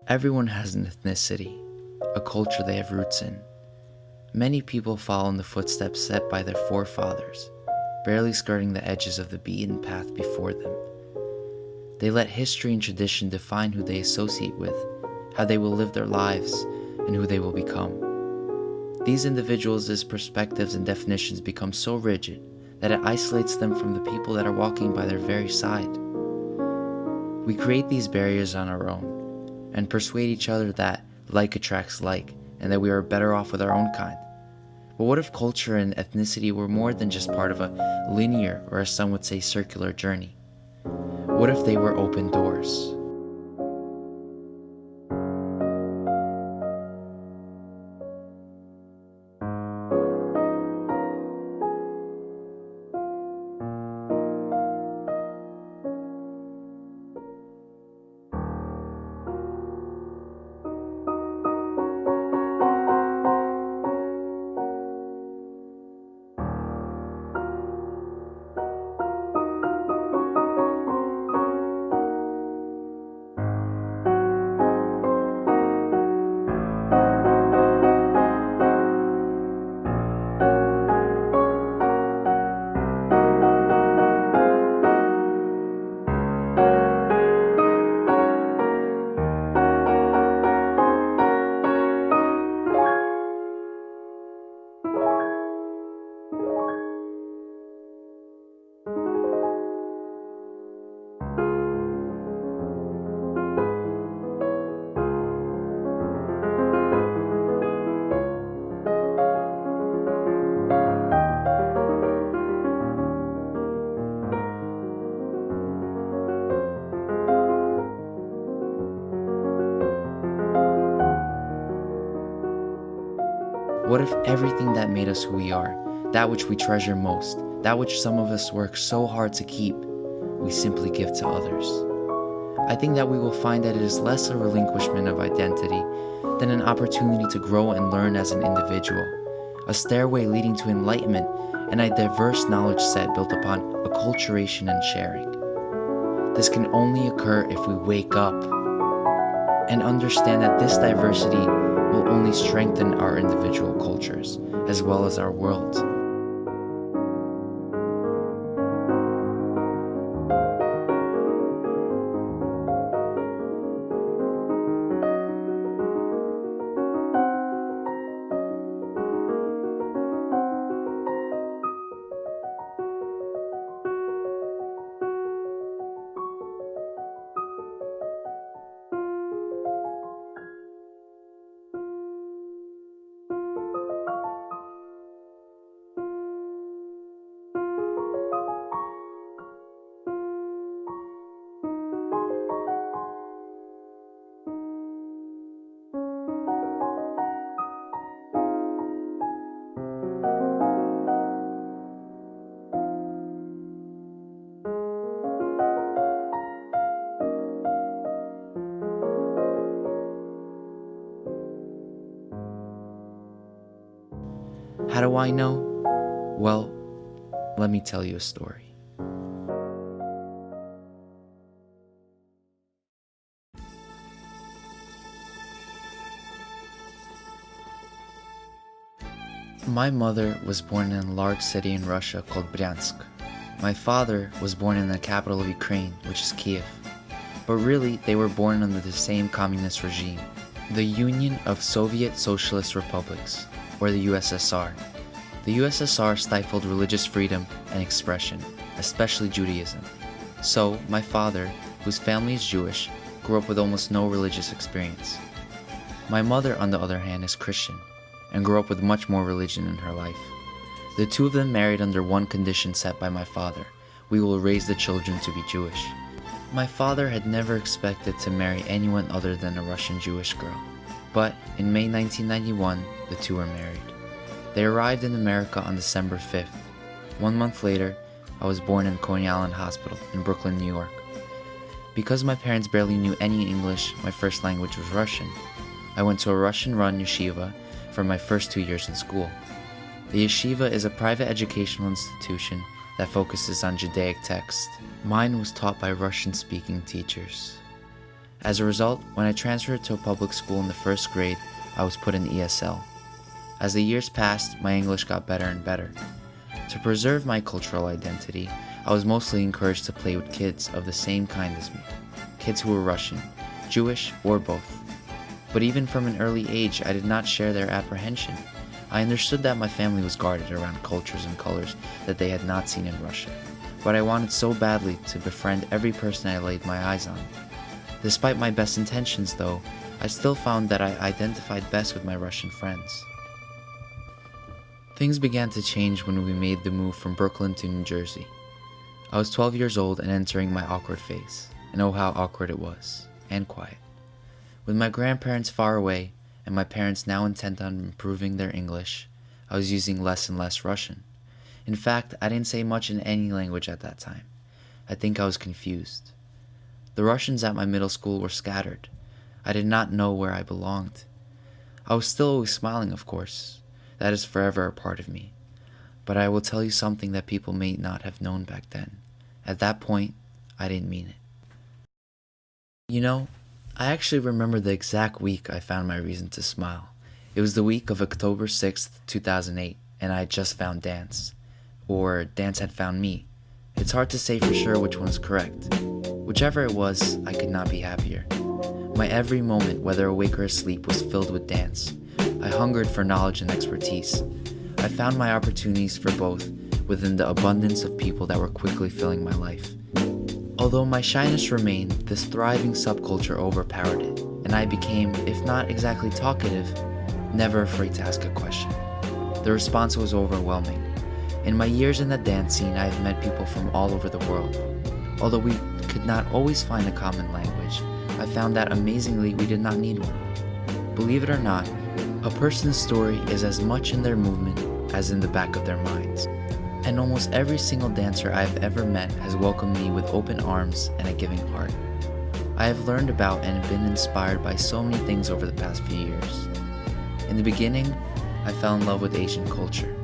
Everyone has an ethnicity, a culture they have roots in. Many people follow in the footsteps set by their forefathers, barely skirting the edges of the beaten path before them. They let history and tradition define who they associate with, how they will live their lives, and who they will become. These individuals' perspectives and definitions become so rigid that it isolates them from the people that are walking by their very side. We create these barriers on our own, and persuade each other that like attracts like, and that we are better off with our own kind. But what if culture and ethnicity were more than just part of a linear, or as some would say, circular journey? What if they were open doors? What if everything that made us who we are, that which we treasure most, that which some of us work so hard to keep, we simply give to others? I think that we will find that it is less a relinquishment of identity than an opportunity to grow and learn as an individual, a stairway leading to enlightenment and a diverse knowledge set built upon acculturation and sharing. This can only occur if we wake up and understand that this diversity will only strengthen our individual cultures as well as our world. How do I know? Well, let me tell you a story. My mother was born in a large city in Russia called Bryansk. My father was born in the capital of Ukraine, which is Kiev. But really, they were born under the same communist regime, the Union of Soviet Socialist Republics, or the USSR. The USSR stifled religious freedom and expression, especially Judaism. So, my father, whose family is Jewish, grew up with almost no religious experience. My mother, on the other hand, is Christian, and grew up with much more religion in her life. The two of them married under one condition set by my father: we will raise the children to be Jewish. My father had never expected to marry anyone other than a Russian Jewish girl. But in May 1991, the two were married. They arrived in America on December 5th. 1 month later, I was born in Coney Island Hospital in Brooklyn, New York. Because my parents barely knew any English, my first language was Russian. I went to a Russian-run yeshiva for my first 2 years in school. The yeshiva is a private educational institution that focuses on Judaic texts. Mine was taught by Russian-speaking teachers. As a result, when I transferred to a public school in the first grade, I was put in ESL. As the years passed, my English got better and better. To preserve my cultural identity, I was mostly encouraged to play with kids of the same kind as me, kids who were Russian, Jewish, or both. But even from an early age, I did not share their apprehension. I understood that my family was guarded around cultures and colors that they had not seen in Russia, but I wanted so badly to befriend every person I laid my eyes on. Despite my best intentions, though, I still found that I identified best with my Russian friends. Things began to change when we made the move from Brooklyn to New Jersey. I was 12 years old and entering my awkward phase, and oh how awkward it was, and quiet. With my grandparents far away, and my parents now intent on improving their English, I was using less and less Russian. In fact, I didn't say much in any language at that time. I think I was confused. The Russians at my middle school were scattered. I did not know where I belonged. I was still always smiling, of course. That is forever a part of me. But I will tell you something that people may not have known back then. At that point, I didn't mean it. You know, I actually remember the exact week I found my reason to smile. It was the week of October 6th, 2008, and I had just found dance. Or dance had found me. It's hard to say for sure which one's correct. Whichever it was, I could not be happier. My every moment, whether awake or asleep, was filled with dance. I hungered for knowledge and expertise. I found my opportunities for both within the abundance of people that were quickly filling my life. Although my shyness remained, this thriving subculture overpowered it, and I became, if not exactly talkative, never afraid to ask a question. The response was overwhelming. In my years in the dance scene, I have met people from all over the world. Although we could not always find a common language, I found that amazingly we did not need one. Believe it or not, a person's story is as much in their movement as in the back of their minds. And almost every single dancer I have ever met has welcomed me with open arms and a giving heart. I have learned about and been inspired by so many things over the past few years. In the beginning, I fell in love with Asian culture.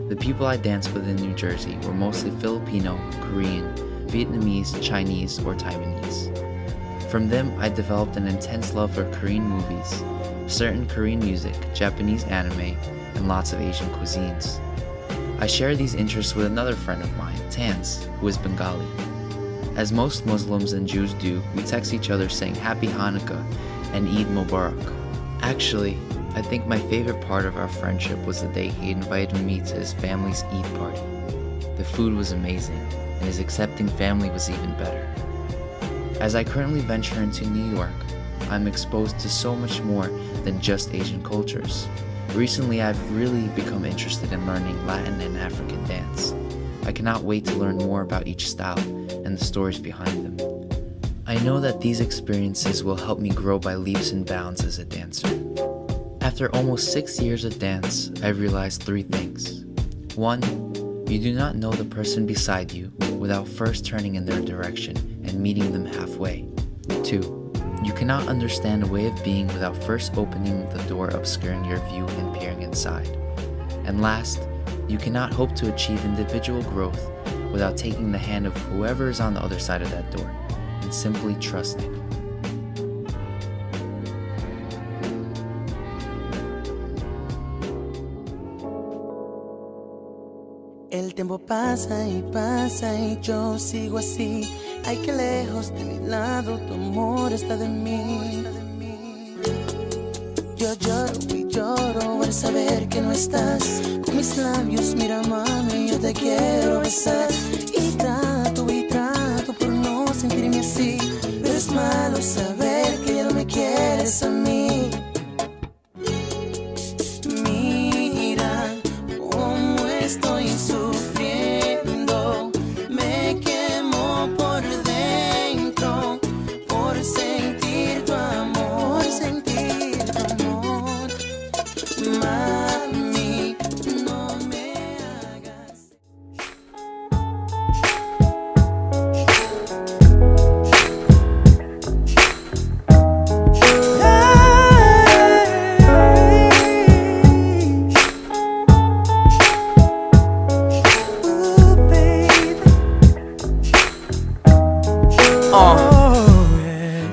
The people I danced with in New Jersey were mostly Filipino, Korean, Vietnamese, Chinese, or Taiwanese. From them, I developed an intense love for Korean movies, certain Korean music, Japanese anime, and lots of Asian cuisines. I share these interests with another friend of mine, Tans, who is Bengali. As most Muslims and Jews do, we text each other saying Happy Hanukkah and Eid Mubarak. Actually, I think my favorite part of our friendship was the day he invited me to his family's Eid party. The food was amazing, and his accepting family was even better. As I currently venture into New York, I'm exposed to so much more than just Asian cultures. Recently, I've really become interested in learning Latin and African dance. I cannot wait to learn more about each style and the stories behind them. I know that these experiences will help me grow by leaps and bounds as a dancer. After almost 6 years of dance, I realized 3 things. 1, you do not know the person beside you without first turning in their direction and meeting them halfway. 2, you cannot understand a way of being without first opening the door obscuring your view and peering inside. And last, you cannot hope to achieve individual growth without taking the hand of whoever is on the other side of that door and simply trusting. El tiempo pasa y yo sigo así. Ay, que lejos de mi lado tu amor está de mí. Yo lloro y lloro al saber que no estás. Con mis labios, mira mami, yo te quiero besar. Y trato por no sentirme así. Pero es malo saber que ya no me quieres a mí. Mira cómo estoy sufriendo. Me quemo por dentro por sentir tu amor, Mami, no me hagas.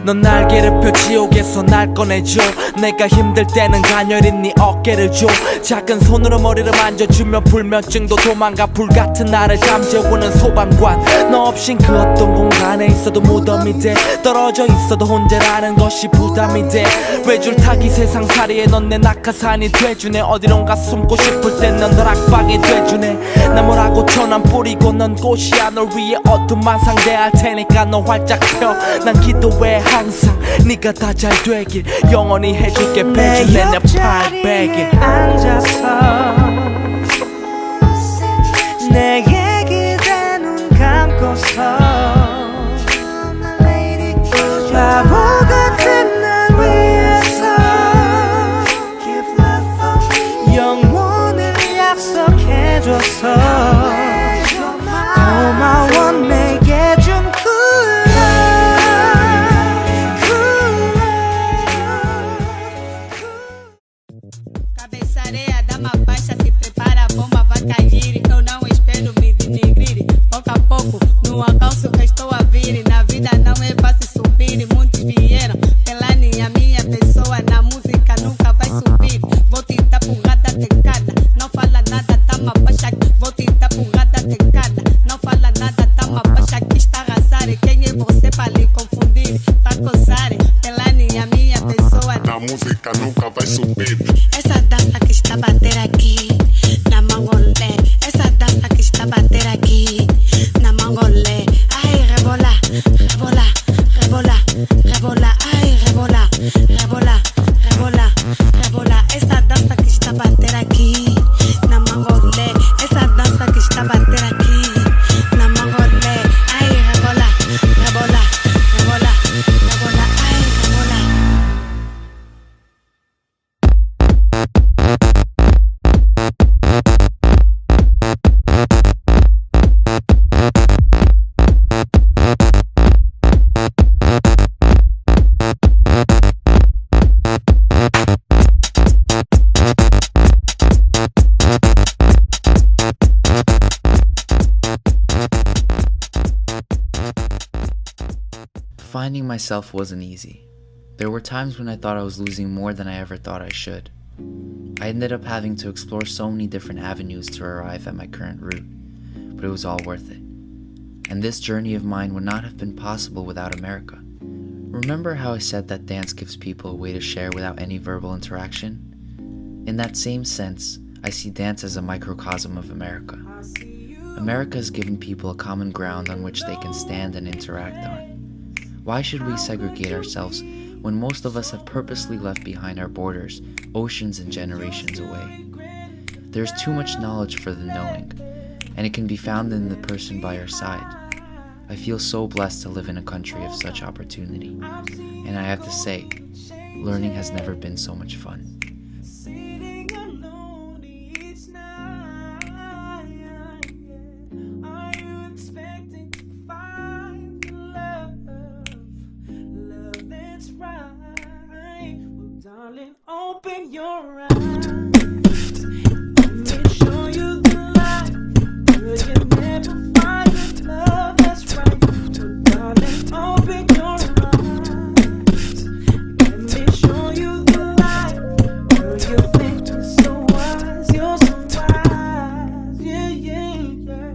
넌 날개를 펴 지옥에서 날 꺼내줘. 내가 힘들 때는 가녀린 네 어깨를 줘. 작은 손으로 머리를 만져주면 불면증도 도망가. 불같은 나를 잠재우는 소방관. 너 없인 그 어떤 공간에 있어도 무덤이 돼. 떨어져 있어도 혼자라는 것이 부담이 돼. 외줄타기 세상살이에 넌 내 낙하산이 돼주네. 어디론가 숨고 싶을 땐 넌 다락방이 돼주네. 나 뭐라고 쳐 난 뿌리고 넌 꽃이야. 널 위해 어둠만 상대할 테니까 너 활짝 펴. 난 기도해 항상 네가 다 잘 되길. 영원히 해줄게 배줄래 내 팔베개. 앉아서 내 얘기에 눈 감고서 바보 같은 날 위해서 영원을 약속해줘서 고마워. 내게 준 Cabeça areia, dá uma baixa, se prepara, a bomba vai cair. Eu não espero me denegrir. Pouco a pouco, no alcance que estou a vir. Na vida não é fácil subir. Muitos vieram pela minha pessoa. Na música nunca vai subir. Vou te dar porrada de cada. Não fala nada, dá uma baixa. Vou te dar porrada de cada. Não fala nada, dá uma baixa. Está arrasar. Quem é você para lhe confundir? Para coçar pela minha pessoa. Na música nunca vai subir. Essa dança que está a bater aqui na mangolé. Essa dança que está a bater aqui na mangolé. Ai, rebola, rebola, rebola, rebola. Ai, rebola, rebola, rebola, rebola. Essa dança que está a bater aqui na mangolé. Essa dança que está a bater aqui na mangolé. Ai, rebola, rebola, rebola, rebola. Ai, rebola. Finding myself wasn't easy. There were times when I thought I was losing more than I ever thought I should. I ended up having to explore so many different avenues to arrive at my current route, but it was all worth it. And this journey of mine would not have been possible without America. Remember how I said that dance gives people a way to share without any verbal interaction? In that same sense, I see dance as a microcosm of America. America has given people a common ground on which they can stand and interact on. Why should we segregate ourselves when most of us have purposely left behind our borders, oceans and generations away? There's too much knowledge for the knowing, and it can be found in the person by our side. I feel so blessed to live in a country of such opportunity, and I have to say, learning has never been so much fun. Open your eyes. Let me show you the light. Will you never find the love that's right? So darling, open your eyes. Let me show you the light. Girl, you think you're so wise. You're so wise. Yeah, yeah, yeah.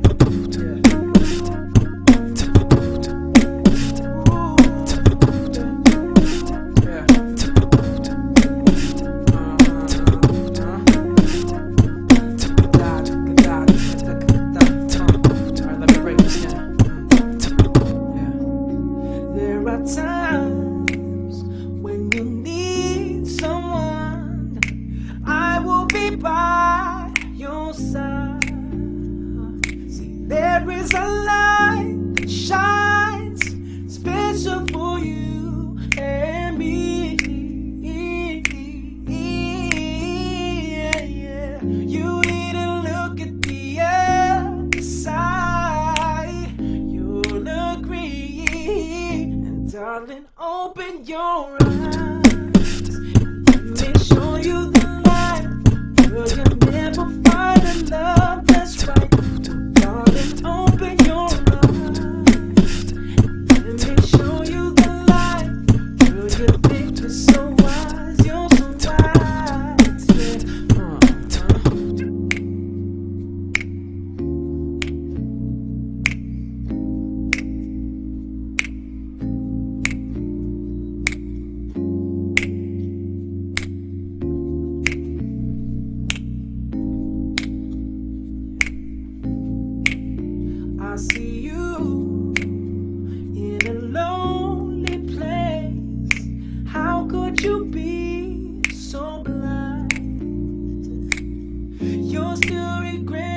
Times when you need someone, I will be by your side. See, there is a light that shines special for you and me. Yeah, yeah. You need to look at the other side. You'll agree. Darling, open your eyes. Let me show you the light. Girl, you'll never find a love that's right. So darling, open your eyes. Let me show you the light. I see you in a lonely place. How could you be so blind? You're still regretting